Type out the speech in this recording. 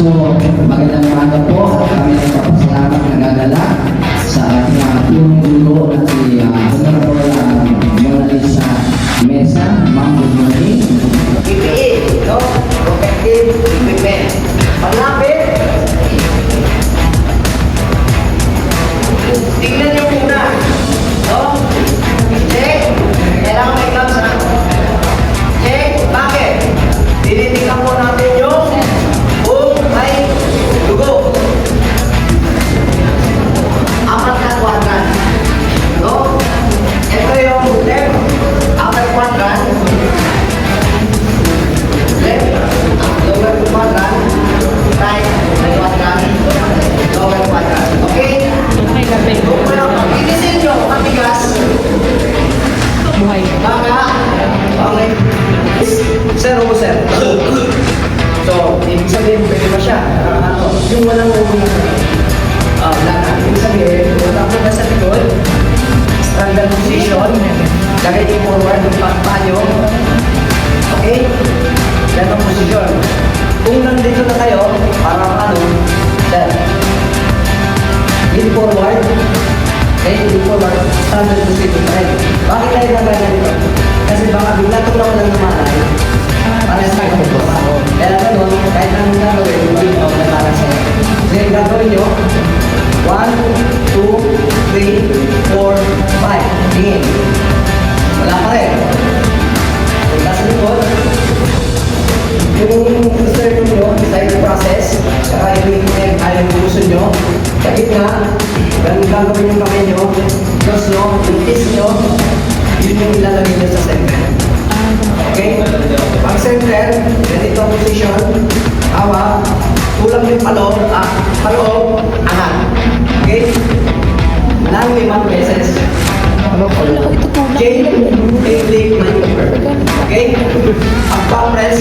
So, magandang umaga po. Kami ay papasalamat na gagala sa ating punong dulo na si Honorable Mona Lisa Mesa. Ma'am, good morning. PPE, no? Protective equipment. Paglapit, tingnan niyo muna. No? Check. Kailangan may gloves, ha? Check. Bakit? Tinitingnan po natin yung kung may dugo. Apat na quadrant. No? Ito yung left upper quadrant. Left, lower quadrant, right, quadrant, lower quadrant. Okay? Kung ikisin nyo, matigas, baka, okay. Sir, o sir. So, ibig sabihin, pwede ba siya? Yung walang lahat. Ibig sabihin, walang po na sa likod, standard position, lagay yung forward, yung pagpanyo. Okay? Ganong posisyon. Kung nandito na kayo, parang ano, sir, lean forward, lean forward, standard position pa rin. Bakit tayo nagagay dito? Kasi baka bigla itong nawalan ng malay, para sa kayo po. Kaya ganun, kahit anong gagawin, hindi ako na para sa'yo. Then gagawin nyo, 1, 2, 3, 4, 5. Tingin. Wala pa rin. Punta sa likod. Yung circle nyo, side process, saka yung ayaw yung gusto nyo, sa gitna, ganun gagawin yung kamay nyo, cross nyo, yung kiss nyo, yun yung ilalagay nyo sa center. Okay? Pag center, ganito ang position, hawak, tulang yung paloob, angat. Okay? Lang 5 beses. Okay? Take maneuver. Okay? Pag-press,